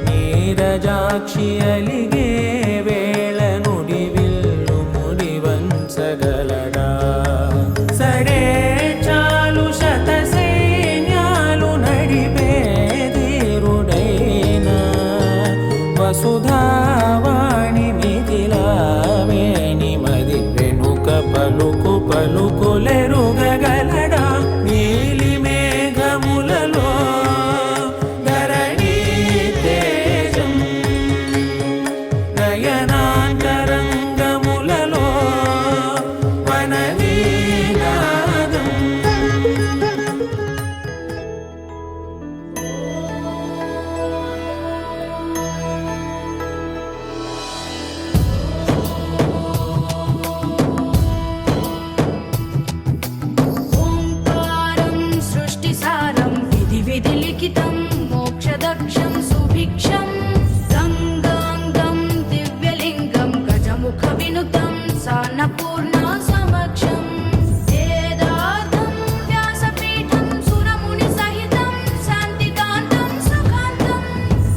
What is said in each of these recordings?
ನೀರಜಾಕ್ಷಿ ಅಲಿಗೆ ವೇಳ ನುಡಿವಿಲ್ಲು ಮುಡಿವಂಚಗಲಡ ಸಡೆ ಚಾಲು ಶತ ಸೈನ್ಯಾಲು ನಡಿಬೇದಿರುಡೈನ ವಸುಧಾವಾಣಿ ಮಿಥಿಲಾವೇಣಿ ಮದಿ ವೆನುಕ ಪಲುಕು పలుకులెరుగగలడ నీలి మేఘములలో ధరణి తేజం నయనాంతరంగములలో వనవీనాదం मोक्षदक्षं सुभिक्षं गङ्गाङ्गं दिव्यलिङ्गं गजमुखविनुतं सान्नपूर्णा समक्षं वेदार्थं व्यासपीठं सुरमुनिसहितं शान्तिकान्तं सुखान्तं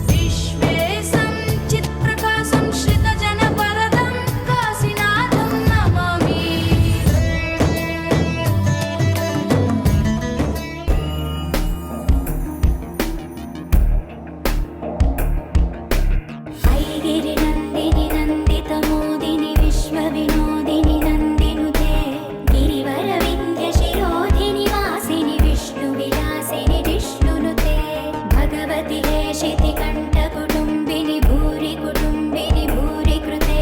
विश्वेशं चित्प्रकाशं श्रितजनपरदं काशीनाथं नमामि। गिरिनन्दिनि नन्दितमोदिनि विश्वविनोदिनि नन्दिनुते गिरिवरविन्द्यशिरोधिनि वासिनि विष्णुविलासिनि जिष्णुनुते भगवति हेशितिकण्ठकुटुम्बिनि भूरि कुटुम्बिनि भूरि कृते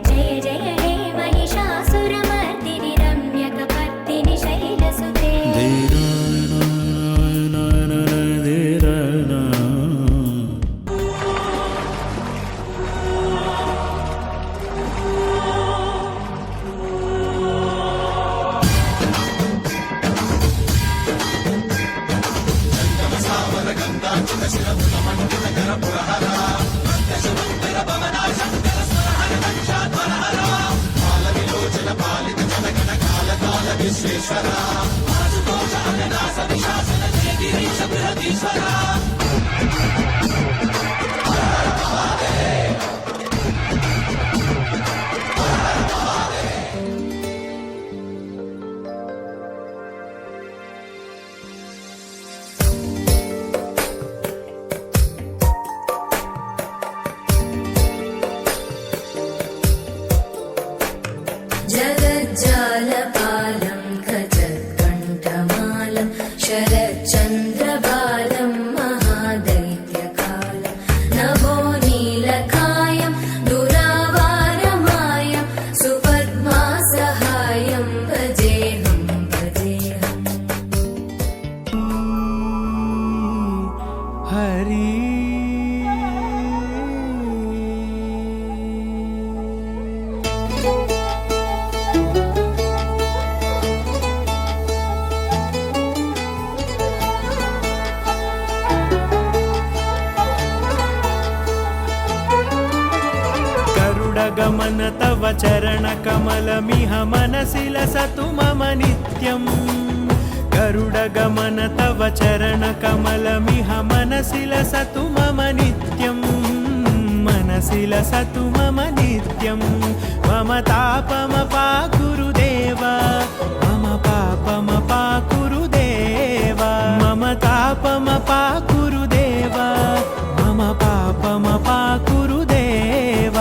जय जय हे महिषासुरमर्दिनि रम्यकपर्दिनि शैलसुते। जगज्जालपालं खचत्कण्ठमालं शरच्चन्द्रबालं महादैत्यकालं नभोनीलकायं दुरावारमायं सुपद्मासहायं भजेऽहं भजेऽहम्। हरि गमन तव चरण कमलमिह मनसि लसतु मम नित्यम् गरुड गमन तव चरण कमलमिह मनसि लसतु मम नित्यम् मनसि लसतु मम नित्यम् मम तापमपाकुरुदेव मम पापमपाकुरुदेव मम तापमपाकुरुदेव मम पापमपाकुरुदेव।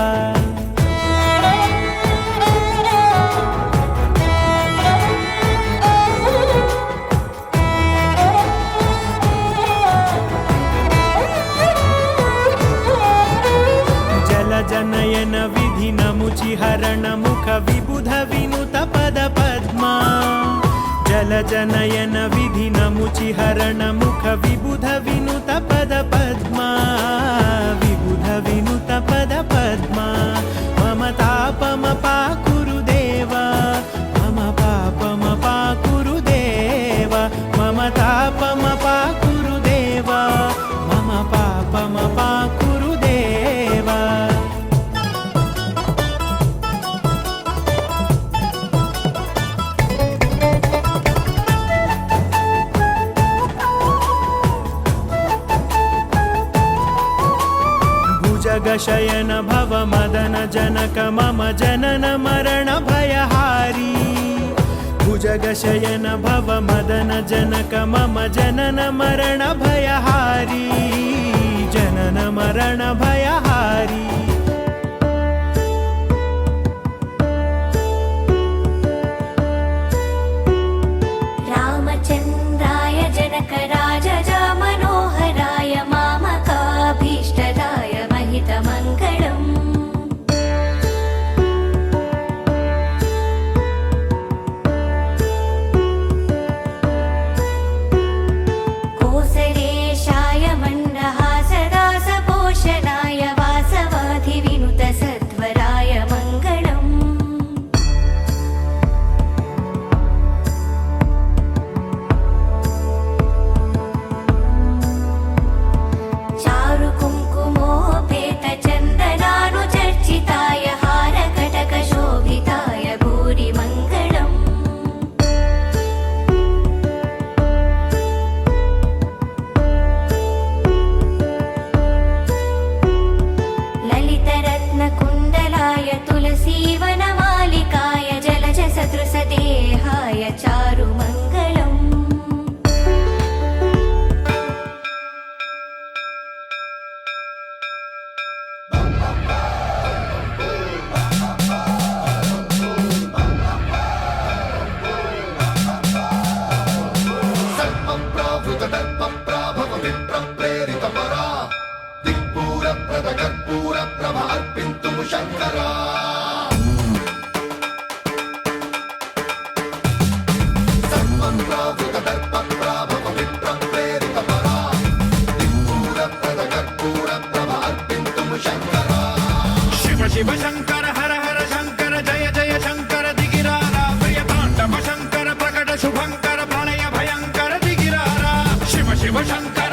जनयन विधिन मुचिहरण मुख विबुध विनुत पद पद्मा जल जनयन विधिन मुचिहरण मुख विबुध विनुत पद पद्मा विबुध विनुत पद पद्मा मम तापमपाकुरुदेव मम पापमपाकुरुदेव मम तापमपाकुरुदेव मम भुजगशयन भव मदन जनक मम जनन मरण भयहारी भुजगशयन भव मदन जनक मम जनन मरण भयहारी जनन मरण भयहारी रामचन्द्राय जनकराजजा मनोहराय मामकाभीष्टदाय महितमङ्गलम् कोसलेशाय मन्दहासदासपोषणाय वासवाधिविनुतसत्वराय मङ्गलम् चारुकुङ्कुमोपेतचन्दनानुचर्चिताय हारकटकशोभिताय भूरिमङ्गलम् ललितरत्नकुण्डलाय तुलसीवनमालिकाय जलजसदृशदेहाय चारुमङ्गलम् सर्वप्रावृतदर्पप्राभव विप्रप्रेरितपरा दिक्पूरप्रदकर्पूरप्रभ अर्पिन्तुं शङ्करा सर्वप्रावृतदर्पप्राभव विप्रप्रेरितपरा दिक्पूरप्रदकर्पूरप्रभ अर्पिन्तुं शङ्करा शिव शिव शङ्कर हर हर शङ्कर जय जय शङ्कर दिगिरारा प्रियताण्डव शङ्कर प्रकट शुभङ्कर प्रणय भयङ्कर दिगिरारा शिव शिव शङ्कर